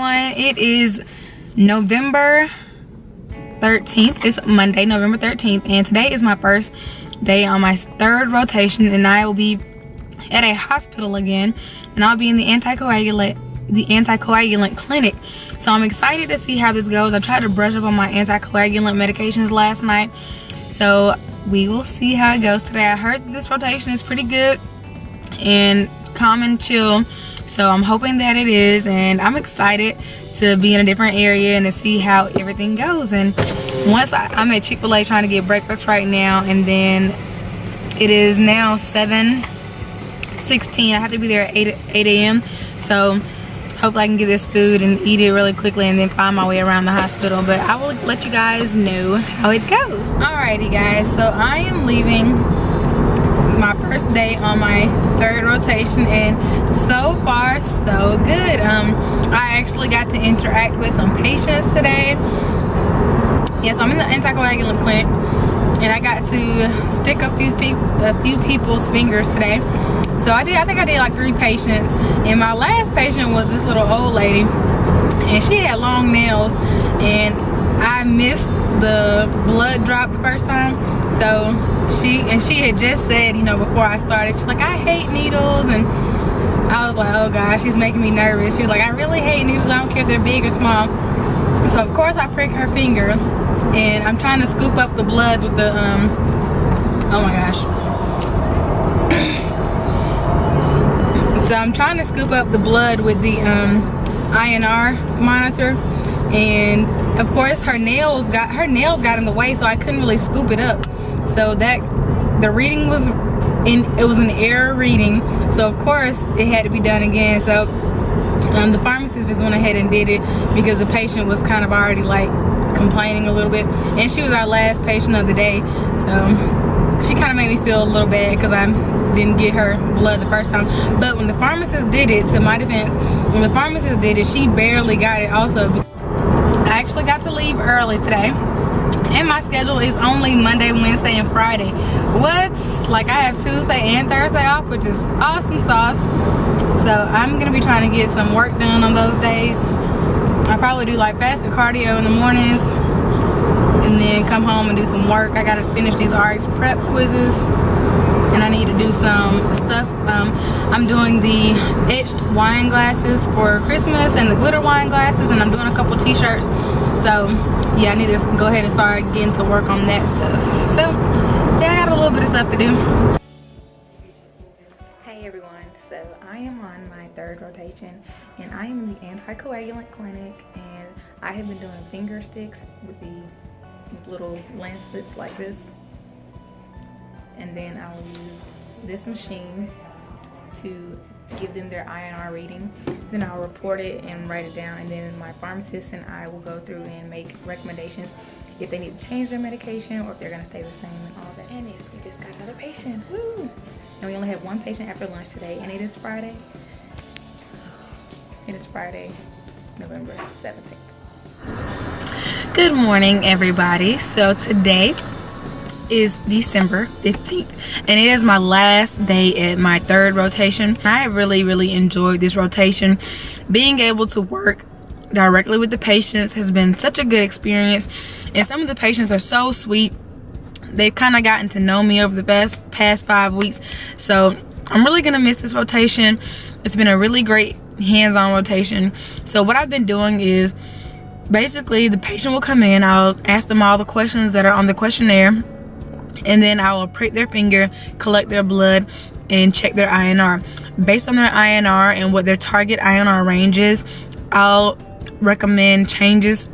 everyone. It is November 13th. It's Monday, November 13th, and today is my first day on my third rotation, and I will be at a hospital again, and I'll be in the anticoagulant clinic. So I'm excited to see how this goes. I tried to brush up on my anticoagulant medications last night, so we will see how it goes today. I heard that this rotation is pretty good and calm and chill, so I'm hoping that it is, and I'm excited to be in a different area and to see how everything goes. And once I'm at Chick-fil-A trying to get breakfast right now, and then it is now 7:16. I have to be there at 8 a.m. so hopefully I can get this food and eat it really quickly and then find my way around the hospital, but I will let you guys know how it goes. Alrighty guys, so I am leaving my first day on my third rotation, and so far so good. I actually got to interact with some patients today. Yeah, so I'm in the anticoagulant clinic, and I got to stick a few people's fingers today. So I think I did like 3 patients, and my last patient was this little old lady, and she had long nails, and I missed the blood drop the first time. So she had just said, you know, before I started, she's like, I hate needles, and I was like, oh gosh, she's making me nervous. She was like, I really hate needles. I don't care if they're big or small. So of course I prick her finger, and I'm trying to scoop up the blood with the oh my gosh. So I'm trying to scoop up the blood with the INR monitor, and of course her nails got in the way, so I couldn't really scoop it up. So that the reading was it was an error reading, so of course it had to be done again. So the pharmacist just went ahead and did it because the patient was kind of already like complaining a little bit, and she was our last patient of the day, so she kind of made me feel a little bad because I didn't get her blood the first time. But when the pharmacist did it, to my defense, when the pharmacist did it, she barely got it also. I actually got to leave early today, and my schedule is only Monday, Wednesday, and Friday. What? Like I have Tuesday and Thursday off, which is awesome sauce. So I'm gonna be trying to get some work done on those days. I probably do like fasted cardio in the mornings, and then come home and do some work. I gotta finish these RX prep quizzes, and I need to do some stuff. I'm doing the etched wine glasses for Christmas and the glitter wine glasses, and I'm doing a couple t-shirts. So yeah, I need to go ahead and start getting to work on that stuff. So yeah, I got a little bit of stuff to do. Hey everyone, so I am on my third rotation, and I am in the anticoagulant clinic, and I have been doing finger sticks with the little lancets like this, and then I'll use this machine to give them their INR reading. Then I'll report it and write it down, and then my pharmacist and I will go through and make recommendations if they need to change their medication or if they're going to stay the same and all that. And we just got another patient. Woo! And we only have 1 patient after lunch today, and it is Friday. It is Friday, November 17th. Good morning everybody. So today is December 15th, and it is my last day at my third rotation. I have really enjoyed this rotation. Being able to work directly with the patients has been such a good experience, and some of the patients are so sweet. They've kind of gotten to know me over the past 5 weeks, so I'm really gonna miss this rotation. It's been a really great hands-on rotation. So what I've been doing is basically the patient will come in, I'll ask them all the questions that are on the questionnaire, and then I will prick their finger, collect their blood, and check their INR. Based on their INR and what their target INR range is, I'll recommend changes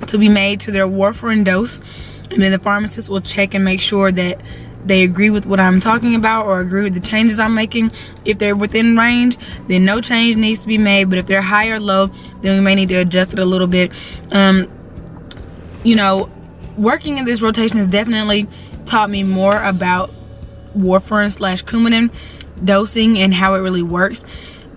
to be made to their warfarin dose, and then the pharmacist will check and make sure that they agree with what I'm talking about or agree with the changes I'm making. If they're within range, then no change needs to be made, but if they're high or low, then we may need to adjust it a little bit. You know, working in this rotation has definitely taught me more about warfarin/Coumadin dosing and how it really works.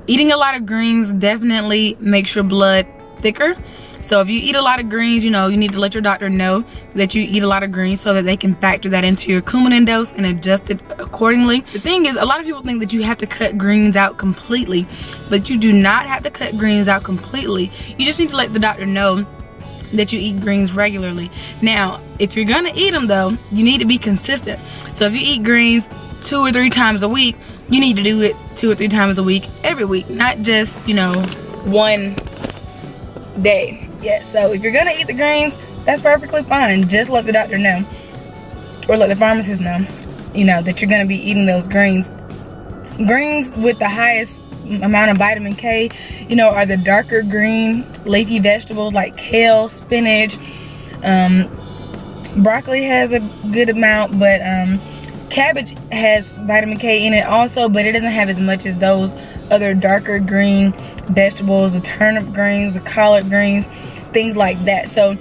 Eating a lot of greens definitely makes your blood thicker, So if you eat a lot of greens, you know, you need to let your doctor know that you eat a lot of greens so that they can factor that into your coumadin dose and adjust it accordingly. The thing is, a lot of people think that you have to cut greens out completely, but you do not have to cut greens out completely. You just need to let the doctor know that you eat greens regularly. Now, if you're gonna eat them though, you need to be consistent. So if you eat greens 2 or 3 times a week, you need to do it 2 or 3 times a week, every week, not just, you know, one day. Yeah, so if you're gonna eat the greens, that's perfectly fine. Just let the doctor know, or let the pharmacist know, you know, that you're gonna be eating those greens. Greens with the highest amount of vitamin K, you know, are the darker green leafy vegetables like kale, spinach. Broccoli has a good amount, but cabbage has vitamin K in it also, but it doesn't have as much as those other darker green vegetables, the turnip greens, the collard greens, things like that. So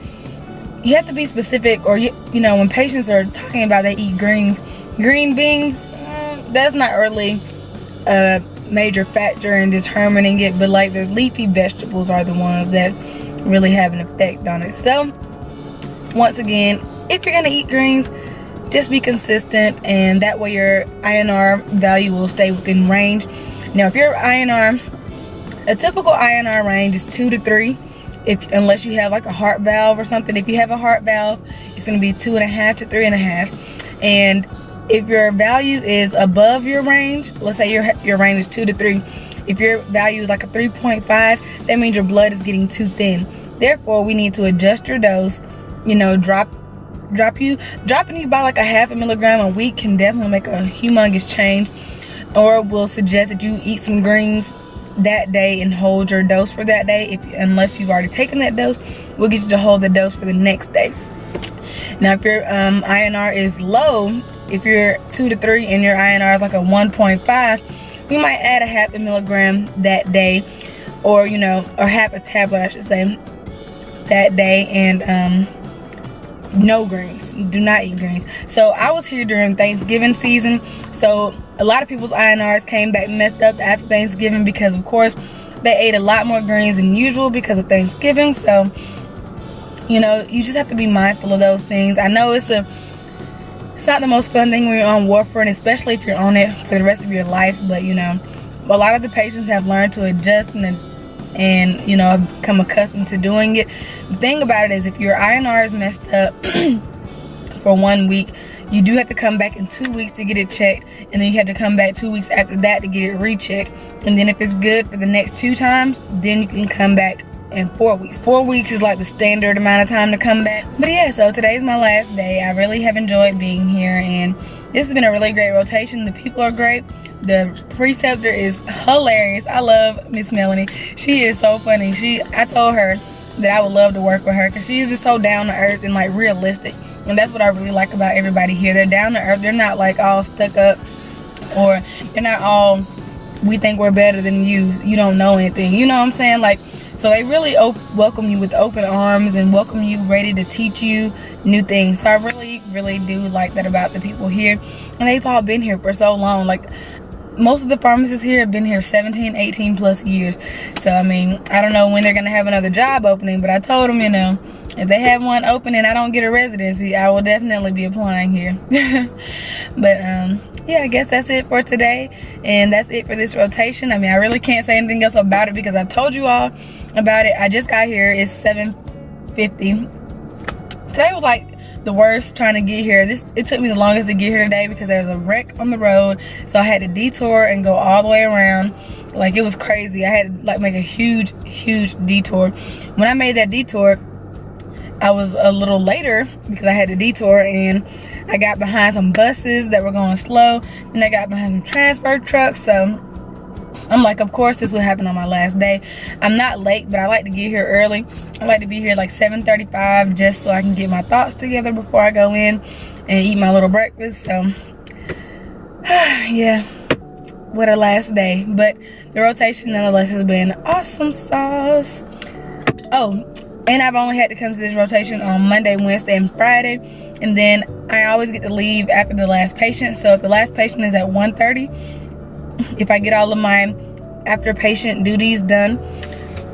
you have to be specific, or you know, when patients are talking about they eat greens, green beans, that's not really a major factor in determining it, but like the leafy vegetables are the ones that really have an effect on it. So once again, if you're gonna eat greens, just be consistent, and that way your INR value will stay within range. Now if your INR, a typical INR range is 2 to 3, unless you have like a heart valve or something. If you have a heart valve, it's going to be 2.5 to 3.5. And if your value is above your range, let's say your range is 2 to 3, if your value is like a 3.5, that means your blood is getting too thin. Therefore, we need to adjust your dose. You know, dropping you by like a 0.5 milligram a week can definitely make a humongous change. Or we'll suggest that you eat some greens that day and hold your dose for that day. Unless you've already taken that dose, we'll get you to hold the dose for the next day. Now if your INR is low, if you're 2 to 3 and your INR is like a 1.5, we might add a 0.5 milligram that day, or you know, or half a tablet I should say, that day. And no greens, do not eat greens. So I was here during Thanksgiving season, so a lot of people's INRs came back messed up after Thanksgiving because of course they ate a lot more greens than usual because of Thanksgiving. So you know, you just have to be mindful of those things. I know it's not the most fun thing when you're on warfarin, especially if you're on it for the rest of your life, but you know, a lot of the patients have learned to adjust and you know, have become accustomed to doing it. The thing about it is, if your INR is messed up for 1 week, you do have to come back in 2 weeks to get it checked, and then you have to come back 2 weeks after that to get it rechecked. And then if it's good for the next 2 times, then you can come back in 4 weeks. 4 weeks is like the standard amount of time to come back. But yeah, so today's my last day. I really have enjoyed being here, and this has been a really great rotation. The people are great. The preceptor is hilarious. I love Miss Melanie. She is so funny. I told her that I would love to work with her because she is just so down to earth and like realistic. And that's what I really like about everybody here. They're down to earth. They're not like all stuck up, or they're not all, we think we're better than you, you don't know anything. You know what I'm saying? Like, so they really welcome you with open arms and welcome you ready to teach you new things. So I really, really do like that about the people here. And they've all been here for so long. Like, most of the pharmacists here have been here 17, 18 plus years. So, I mean, I don't know when they're going to have another job opening, but I told them, you know, if they have one open and I don't get a residency, I will definitely be applying here. But, yeah, I guess that's it for today. And that's it for this rotation. I mean, I really can't say anything else about it because I've told you all about it. I just got here. It's 7:50. Today was like the worst trying to get here. It took me the longest to get here today because there was a wreck on the road, so I had to detour and go all the way around. Like, it was crazy. I had to like make a huge detour. When I made that detour, I was a little later because I had to detour, and I got behind some buses that were going slow, and I got behind some transfer trucks. So I'm like, of course this will happen on my last day. I'm not late, but I like to get here early. I like to be here like 7:35 just so I can get my thoughts together before I go in and eat my little breakfast. So yeah, what a last day. But the rotation nonetheless has been awesome sauce. Oh, and I've only had to come to this rotation on Monday, Wednesday, and Friday. And then I always get to leave after the last patient. So if the last patient is at 1:30, if I get all of my after patient duties done,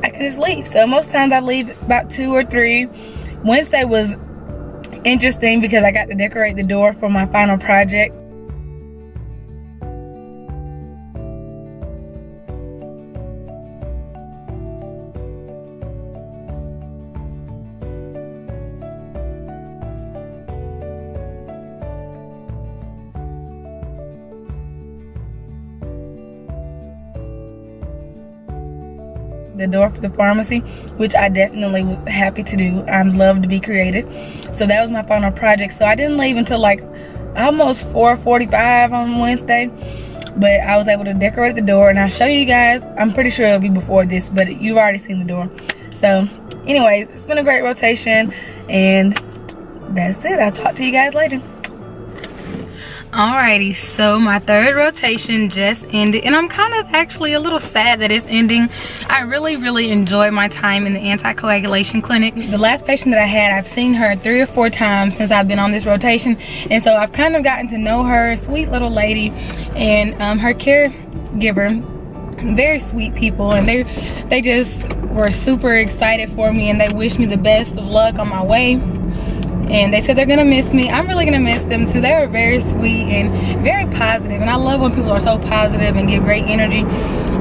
I and just leave. So most times I leave about 2 or 3. Wednesday was interesting because I got to decorate the door for my final project. The door for the pharmacy, which I definitely was happy to do. I love to be creative. So that was my final project. So I didn't leave until like almost 4:45 on Wednesday, but I was able to decorate the door, and I'll show you guys. I'm pretty sure it'll be before this, but you've already seen the door. So anyways, it's been a great rotation, and that's it. I'll talk to you guys later. Alrighty, so my 3rd rotation just ended, and I'm kind of actually a little sad that it's ending. I really enjoyed my time in the anticoagulation clinic. The last patient that I had, I've seen her 3 or 4 times since I've been on this rotation, and so I've kind of gotten to know her. Sweet little lady, and her caregiver, very sweet people, and they just were super excited for me, and they wished me the best of luck on my way. And they said they're gonna miss me. I'm really gonna miss them too. They were very sweet and very positive, and I love when people are so positive and give great energy.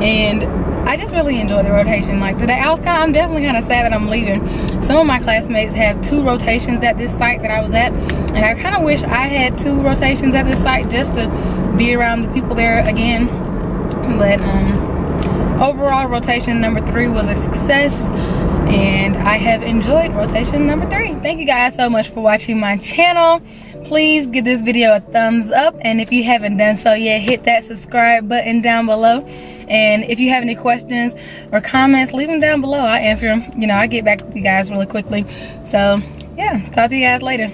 And I just really enjoyed the rotation. Like today, I'm definitely kind of sad that I'm leaving. Some of my classmates have 2 rotations at this site that I was at, and I kind of wish I had 2 rotations at this site just to be around the people there again. But overall, rotation number 3 was a success, and I have enjoyed rotation number 3. Thank you guys so much for watching my channel. Please give this video a thumbs up, and if you haven't done so yet, hit that subscribe button down below. And if you have any questions or comments, leave them down below. I'll answer them. You know, I get back with you guys really quickly. So yeah, talk to you guys later.